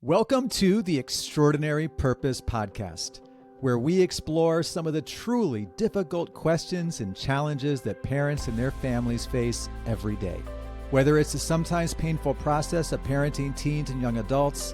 Welcome to the Extraordinary Purpose Podcast, where we explore some of the truly difficult questions and challenges that parents and their families face every day. Whether it's the sometimes painful process of parenting teens and young adults,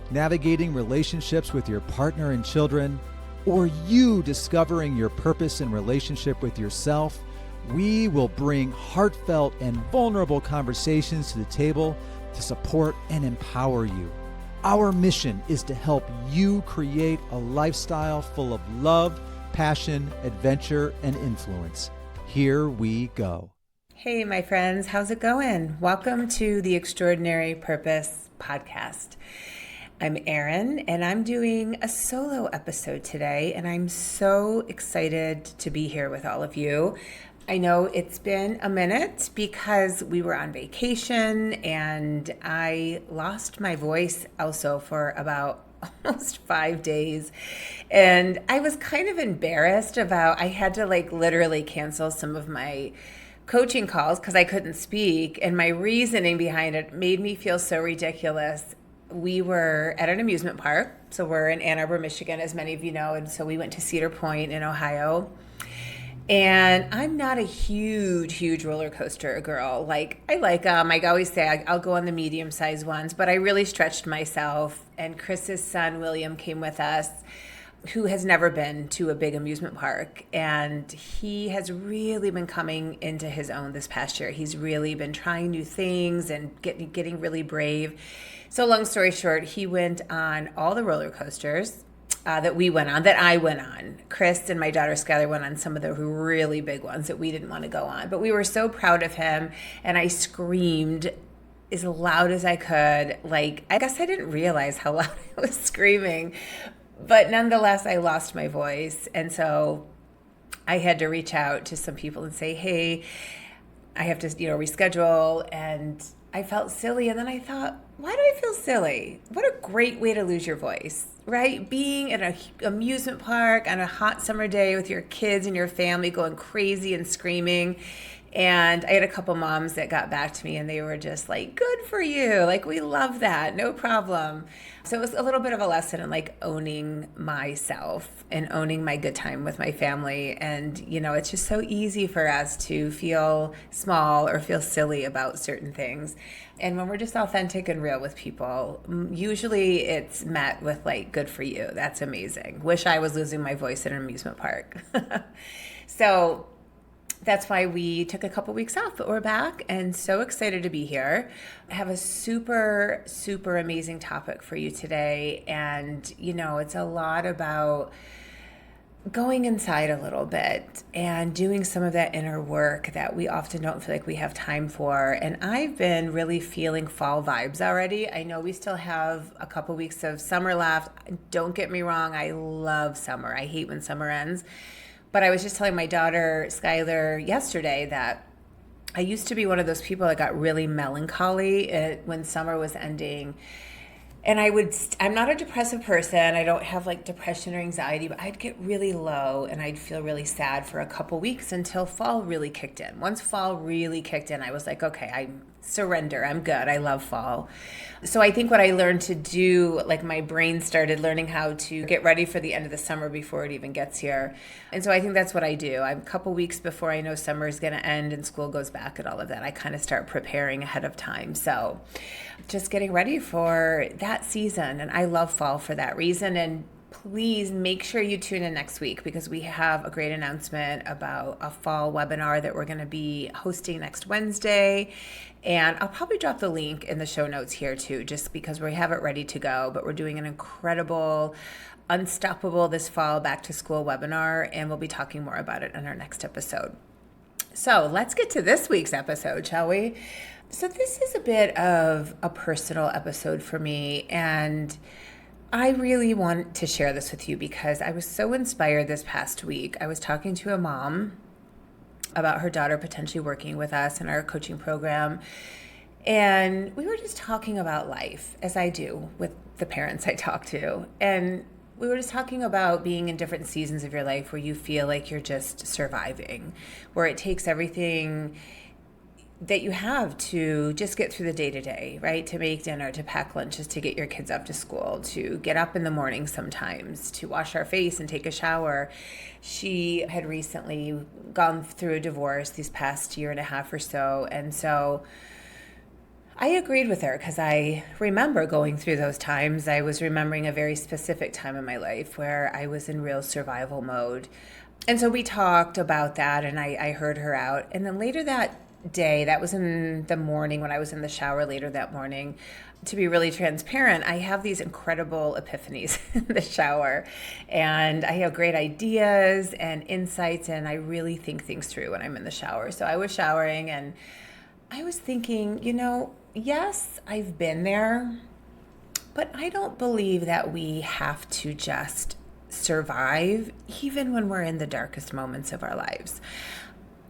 navigating relationships with your partner and children, or you discovering your purpose in relationship with yourself, we will bring heartfelt and vulnerable conversations to the table to support and empower you. Our mission is to help you create a lifestyle full of love, passion, adventure, and influence. Here we go. Hey, my friends, how's it going? Welcome to the Extraordinary Purpose Podcast. I'm Erin, and I'm doing a solo episode today, and I'm so excited to be here with all of you. I know it's been a minute because we were on vacation and I lost my voice also for about almost 5 days. And I was kind of embarrassed I had to literally cancel some of my coaching calls because I couldn't speak. And my reasoning behind it made me feel so ridiculous. We were at an amusement park. So we're in Ann Arbor, Michigan, as many of you know. And so we went to Cedar Point in Ohio. And I'm not a huge roller coaster girl. I like them. I always say I'll go on the medium-sized ones, but I really stretched myself. And Chris's son, William, came with us, who has never been to a big amusement park. And he has really been coming into his own this past year. He's really been trying new things and getting really brave. So long story short, he went on all the roller coasters that I went on. Chris and my daughter Skylar went on some of the really big ones that we didn't want to go on. But we were so proud of him, and I screamed as loud as I could. I guess I didn't realize how loud I was screaming. But nonetheless, I lost my voice. And so I had to reach out to some people and say, hey, I have to, reschedule. And I felt silly. And then I thought, why do I feel silly? What a great way to lose your voice, right? Being at an amusement park on a hot summer day with your kids and your family going crazy and screaming. And I had a couple moms that got back to me and they were just like, good for you. We love that. No problem. So it was a little bit of a lesson in owning myself and owning my good time with my family. And, it's just so easy for us to feel small or feel silly about certain things. And when we're just authentic and real with people, usually it's met with good for you. That's amazing. Wish I was losing my voice at an amusement park. So that's why we took a couple weeks off, but we're back and so excited to be here. I have a super, super amazing topic for you today. And, it's a lot about going inside a little bit and doing some of that inner work that we often don't feel like we have time for. And I've been really feeling fall vibes already. I know we still have a couple weeks of summer left. Don't get me wrong. I love summer. I hate when summer ends. But I was just telling my daughter, Skylar, yesterday that I used to be one of those people that got really melancholy when summer was ending. And I'm not a depressive person. I don't have depression or anxiety, but I'd get really low and I'd feel really sad for a couple weeks until fall really kicked in. Once fall really kicked in, I was like, okay, I surrender. I'm good. I love fall. So I think what I learned to do, my brain started learning how to get ready for the end of the summer before it even gets here. And so I think that's what I do. I'm a couple weeks before I know summer is going to end and school goes back and all of that, I kind of start preparing ahead of time. So just getting ready for that season. And I love fall for that reason. And please make sure you tune in next week because we have a great announcement about a fall webinar that we're going to be hosting next Wednesday. And I'll probably drop the link in the show notes here too, just because we have it ready to go. But we're doing an incredible, unstoppable this fall back to school webinar, and we'll be talking more about it in our next episode. So let's get to this week's episode, shall we? So this is a bit of a personal episode for me, and I really want to share this with you because I was so inspired this past week. I was talking to a mom about her daughter potentially working with us in our coaching program. And we were just talking about life, as I do with the parents I talk to. And we were just talking about being in different seasons of your life where you feel like you're just surviving, where it takes everything that you have to just get through the day to day, right? To make dinner, to pack lunches, to get your kids up to school, to get up in the morning sometimes, to wash our face and take a shower. She had recently gone through a divorce these past year and a half or so. And so I agreed with her because I remember going through those times. I was remembering a very specific time in my life where I was in real survival mode. And so we talked about that, and I heard her out. And then later that day, that was in the morning when I was in the shower later that morning, to be really transparent, I have these incredible epiphanies in the shower, and I have great ideas and insights, and I really think things through when I'm in the shower. So I was showering, and I was thinking, yes, I've been there, but I don't believe that we have to just survive even when we're in the darkest moments of our lives.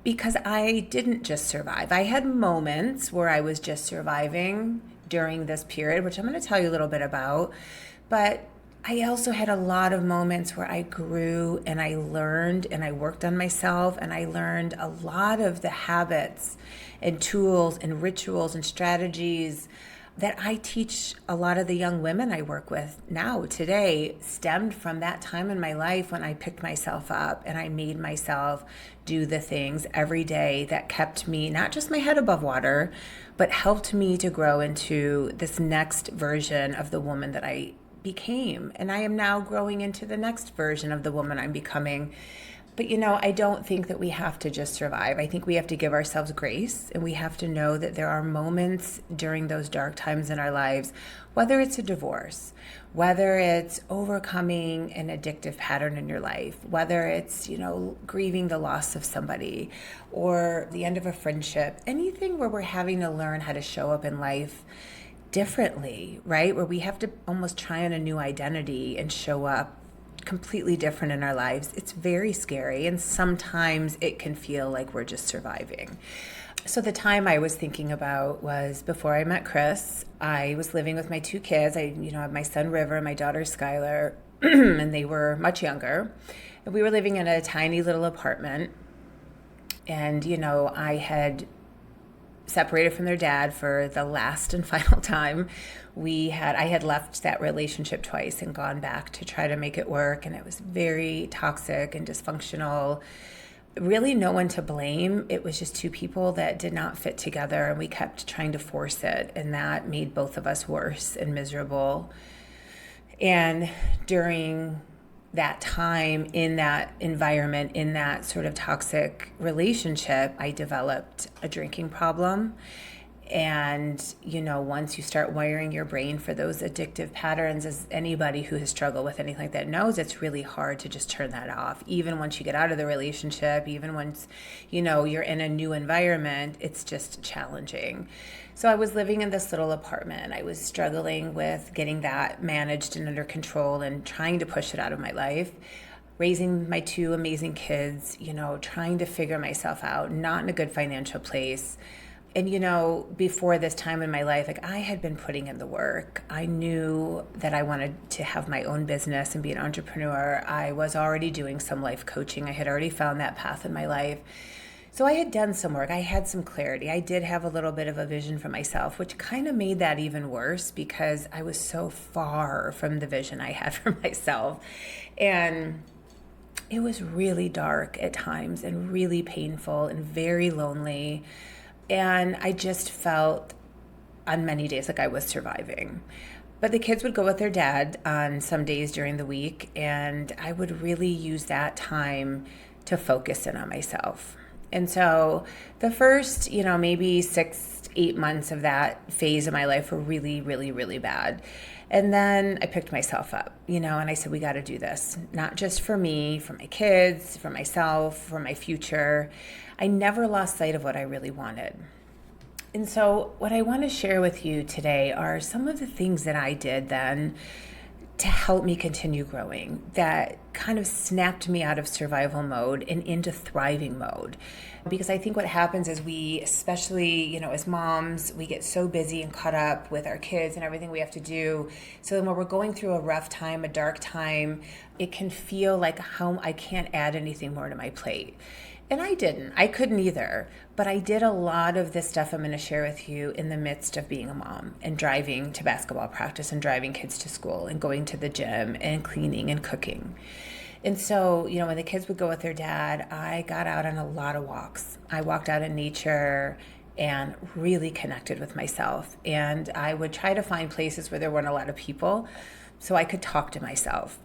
Because I didn't just survive. I had moments where I was just surviving during this period, which I'm going to tell you a little bit about. But I also had a lot of moments where I grew and I learned and I worked on myself, and I learned a lot of the habits and tools and rituals and strategies that I teach a lot of the young women I work with now today stemmed from that time in my life when I picked myself up and I made myself do the things every day that kept me, not just my head above water, but helped me to grow into this next version of the woman that I became. And I am now growing into the next version of the woman I'm becoming. But I don't think that we have to just survive. I think we have to give ourselves grace, and we have to know that there are moments during those dark times in our lives, whether it's a divorce, whether it's overcoming an addictive pattern in your life, whether it's, grieving the loss of somebody or the end of a friendship, anything where we're having to learn how to show up in life differently, right? Where we have to almost try on a new identity and show up completely different in our lives. It's very scary, and sometimes it can feel like we're just surviving. So the time I was thinking about was before I met Chris. I was living with my two kids. I have my son River and my daughter Skylar, and they were much younger. And we were living in a tiny little apartment, and I had separated from their dad for the last and final time. I had left that relationship twice and gone back to try to make it work, and it was very toxic and dysfunctional. Really no one to blame. It was just two people that did not fit together, and we kept trying to force it, and that made both of us worse and miserable. And during that time, in that environment, in that sort of toxic relationship, I developed a drinking problem. And, once you start wiring your brain for those addictive patterns, as anybody who has struggled with anything like that knows, it's really hard to just turn that off. Even once you get out of the relationship, even once, you're in a new environment, it's just challenging. So I was living in this little apartment. I was struggling with getting that managed and under control and trying to push it out of my life. Raising my two amazing kids, trying to figure myself out, not in a good financial place. And, before this time in my life, I had been putting in the work. I knew that I wanted to have my own business and be an entrepreneur. I was already doing some life coaching. I had already found that path in my life. So I had done some work. I had some clarity. I did have a little bit of a vision for myself, which kind of made that even worse because I was so far from the vision I had for myself. And it was really dark at times and really painful and very lonely. And I just felt on many days like I was surviving. But the kids would go with their dad on some days during the week, and I would really use that time to focus in on myself. And so the first, maybe 6 to 8 months of that phase of my life were really, really, really bad. And then I picked myself up, and I said, we got to do this, not just for me, for my kids, for myself, for my future. I never lost sight of what I really wanted. And so what I want to share with you today are some of the things that I did then to help me continue growing, that kind of snapped me out of survival mode and into thriving mode. Because I think what happens is we, especially, as moms, we get so busy and caught up with our kids and everything we have to do. So then when we're going through a rough time, a dark time, it can feel like I can't add anything more to my plate. And I didn't. I couldn't either. But I did a lot of this stuff I'm going to share with you in the midst of being a mom and driving to basketball practice and driving kids to school and going to the gym and cleaning and cooking. And so, when the kids would go with their dad, I got out on a lot of walks. I walked out in nature and really connected with myself. And I would try to find places where there weren't a lot of people so I could talk to myself.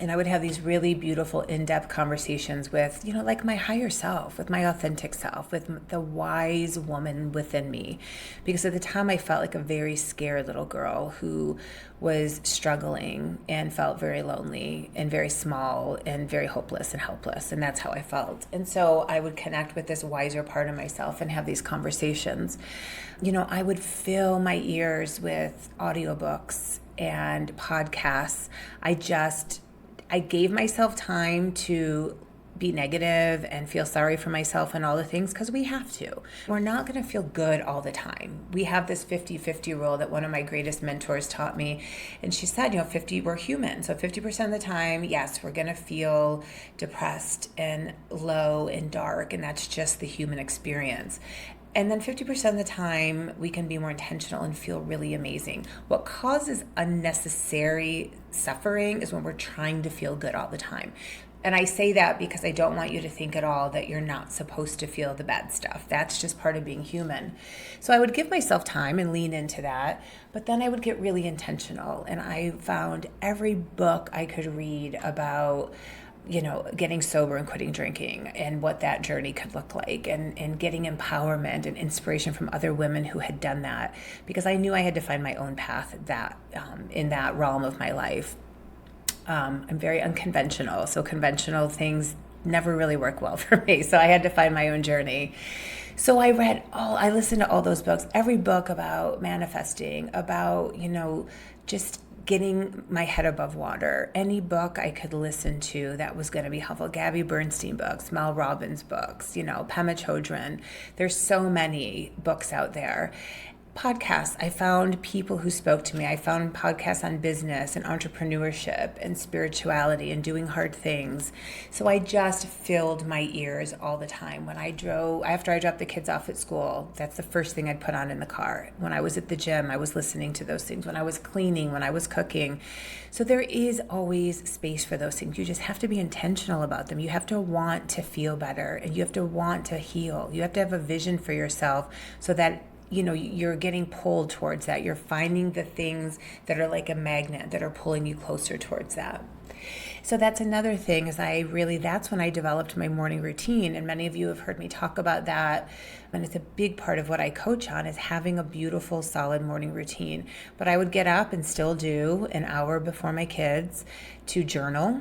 And I would have these really beautiful in-depth conversations with, like my higher self, with my authentic self, with the wise woman within me. Because at the time I felt like a very scared little girl who was struggling and felt very lonely and very small and very hopeless and helpless. And that's how I felt. And so I would connect with this wiser part of myself and have these conversations. I would fill my ears with audiobooks and podcasts. I gave myself time to be negative and feel sorry for myself and all the things because we have to. We're not going to feel good all the time. We have this 50-50 rule that one of my greatest mentors taught me. And she said, 50, we're human. So 50% of the time, yes, we're going to feel depressed and low and dark. And that's just the human experience. And then 50% of the time, we can be more intentional and feel really amazing. What causes unnecessary suffering is when we're trying to feel good all the time. And I say that because I don't want you to think at all that you're not supposed to feel the bad stuff. That's just part of being human. So I would give myself time and lean into that, but then I would get really intentional. And I found every book I could read about getting sober and quitting drinking and what that journey could look like and getting empowerment and inspiration from other women who had done that, because I knew I had to find my own path in that realm of my life. I'm very unconventional, so conventional things never really work well for me. So I had to find my own journey. So I listened to all those books, every book about manifesting, about, just getting my head above water. Any book I could listen to that was going to be helpful. Gabby Bernstein books, Mel Robbins books, Pema Chodron. There's so many books out there. Podcasts. I found people who spoke to me. I found podcasts on business and entrepreneurship and spirituality and doing hard things. So I just filled my ears all the time. After I dropped the kids off at school, that's the first thing I'd put on in the car. When I was at the gym, I was listening to those things. When I was cleaning, when I was cooking. So there is always space for those things. You just have to be intentional about them. You have to want to feel better and you have to want to heal. You have to have a vision for yourself so that you're getting pulled towards that. You're finding the things that are like a magnet that are pulling you closer towards that. So that's another thing that's when I developed my morning routine. And many of you have heard me talk about that. And it's a big part of what I coach on is having a beautiful, solid morning routine. But I would get up and still do an hour before my kids to journal,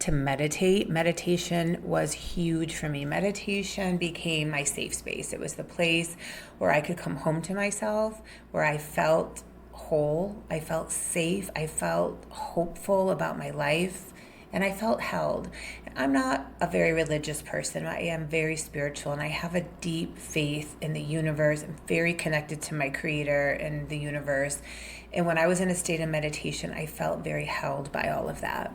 to meditate. Meditation was huge for me. Meditation became my safe space. It was the place where I could come home to myself, where I felt whole, I felt safe, I felt hopeful about my life, and I felt held. I'm not a very religious person. I am very spiritual, and I have a deep faith in the universe. I'm very connected to my creator and the universe. And when I was in a state of meditation, I felt very held by all of that.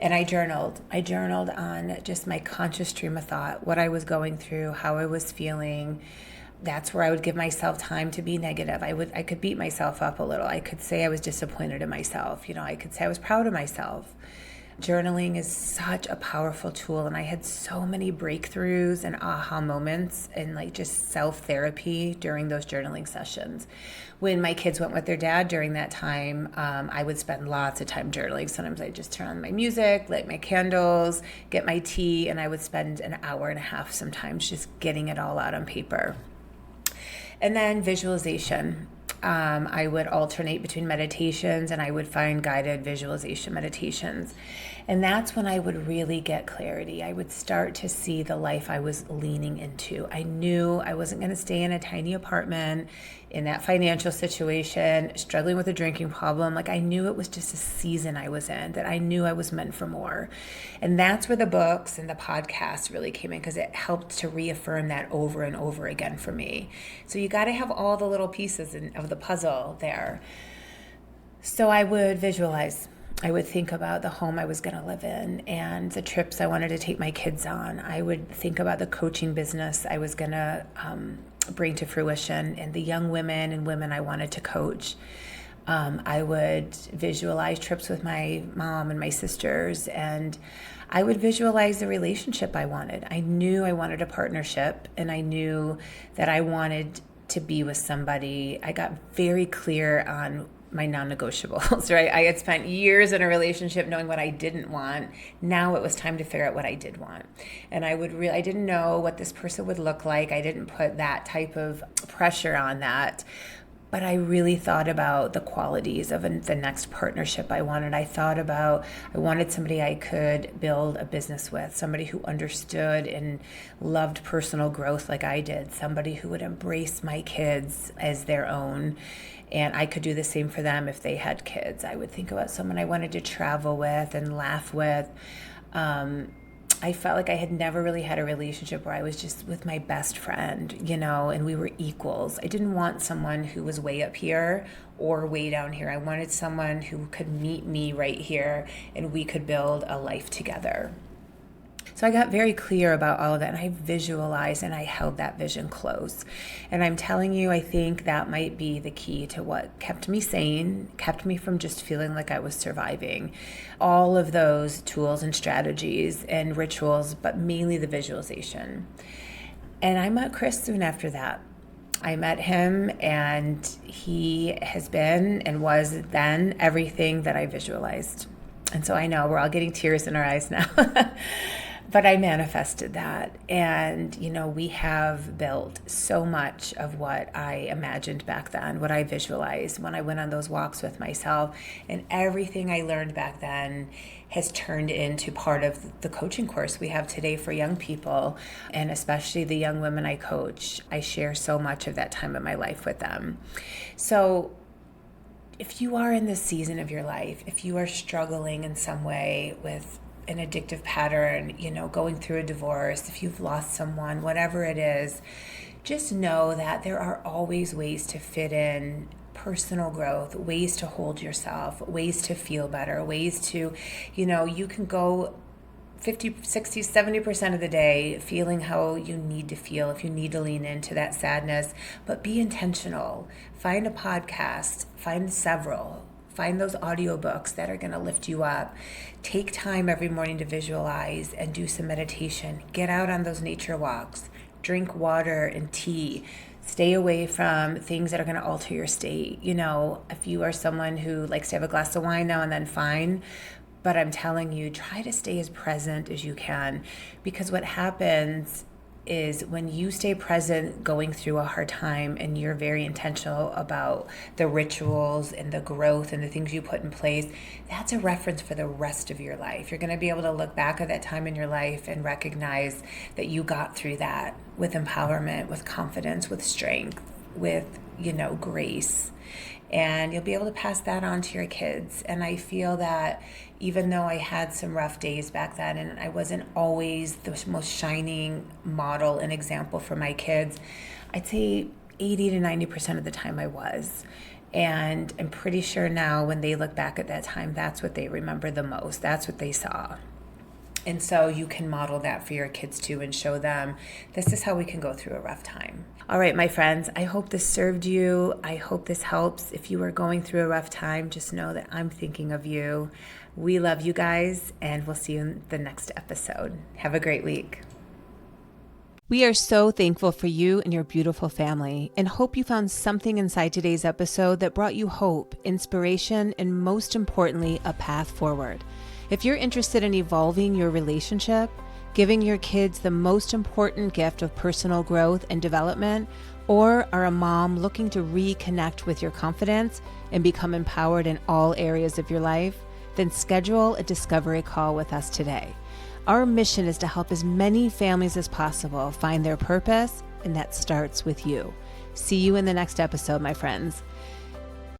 And I journaled. I journaled on just my conscious stream of thought, what I was going through, how I was feeling. That's where I would give myself time to be negative. I could beat myself up a little. I could say I was disappointed in myself. I could say I was proud of myself. Journaling is such a powerful tool, and I had so many breakthroughs and aha moments and just self-therapy during those journaling sessions. When my kids went with their dad during that time, I would spend lots of time journaling. Sometimes I'd just turn on my music, light my candles, get my tea, and I would spend an hour and a half sometimes just getting it all out on paper. And then visualization. I would alternate between meditations and I would find guided visualization meditations. And that's when I would really get clarity. I would start to see the life I was leaning into. I knew I wasn't going to stay in a tiny apartment in that financial situation, struggling with a drinking problem. I knew it was just a season I was in, that I knew I was meant for more. And that's where the books and the podcasts really came in, because it helped to reaffirm that over and over again for me. So you got to have all the little pieces of the puzzle there. So I would visualize. I would think about the home I was going to live in and the trips I wanted to take my kids on. I would think about the coaching business I was going to bring to fruition and the young women and women I wanted to coach. I would visualize trips with my mom and my sisters, and I would visualize the relationship I wanted. I knew I wanted a partnership, and I knew that I wanted to be with somebody. I got very clear on my non-negotiables, right? I had spent years in a relationship knowing what I didn't want. Now it was time to figure out what I did want. And I didn't know what this person would look like. I didn't put that type of pressure on that. But I really thought about the qualities of the next partnership I wanted. I wanted somebody I could build a business with, somebody who understood and loved personal growth like I did, somebody who would embrace my kids as their own. And I could do the same for them if they had kids. I would think about someone I wanted to travel with and laugh with. I felt like I had never really had a relationship where I was just with my best friend, and we were equals. I didn't want someone who was way up here or way down here. I wanted someone who could meet me right here and we could build a life together. So I got very clear about all of that, and I visualized and I held that vision close. And I'm telling you, I think that might be the key to what kept me sane, kept me from just feeling like I was surviving. All of those tools and strategies and rituals, but mainly the visualization. And I met Chris soon after that. I met him, and he has been and was then everything that I visualized. And so I know we're all getting tears in our eyes now. But I manifested that, and we have built so much of what I imagined back then, what I visualized when I went on those walks with myself, and everything I learned back then has turned into part of the coaching course we have today for young people, and especially the young women I coach. I share so much of that time of my life with them. So if you are in this season of your life, if you are struggling in some way with an addictive pattern, going through a divorce, if you've lost someone, whatever it is, just know that there are always ways to fit in personal growth, ways to hold yourself, ways to feel better, ways to, you can go 50, 60, 70% of the day feeling how you need to feel, if you need to lean into that sadness, but be intentional. Find a podcast, find several. Find those audiobooks that are going to lift you up. Take time every morning to visualize and do some meditation. Get out on those nature walks. Drink water and tea. Stay away from things that are going to alter your state. If you are someone who likes to have a glass of wine now and then, fine. But I'm telling you, try to stay as present as you can, because what happens is when you stay present going through a hard time and you're very intentional about the rituals and the growth and the things you put in place, that's a reference for the rest of your life. You're going to be able to look back at that time in your life and recognize that you got through that with empowerment, with confidence, with strength, with, grace. And you'll be able to pass that on to your kids. And I feel that even though I had some rough days back then and I wasn't always the most shining model and example for my kids, I'd say 80 to 90% of the time I was. And I'm pretty sure now when they look back at that time, that's what they remember the most. That's what they saw. And so you can model that for your kids too and show them this is how we can go through a rough time. All right, my friends, I hope this served you. I hope this helps. If you are going through a rough time, just know that I'm thinking of you. We love you guys, and we'll see you in the next episode. Have a great week. We are so thankful for you and your beautiful family, and hope you found something inside today's episode that brought you hope, inspiration, and most importantly, a path forward. If you're interested in evolving your relationship, giving your kids the most important gift of personal growth and development, or are a mom looking to reconnect with your confidence and become empowered in all areas of your life, then schedule a discovery call with us today. Our mission is to help as many families as possible find their purpose, and that starts with you. See you in the next episode, my friends.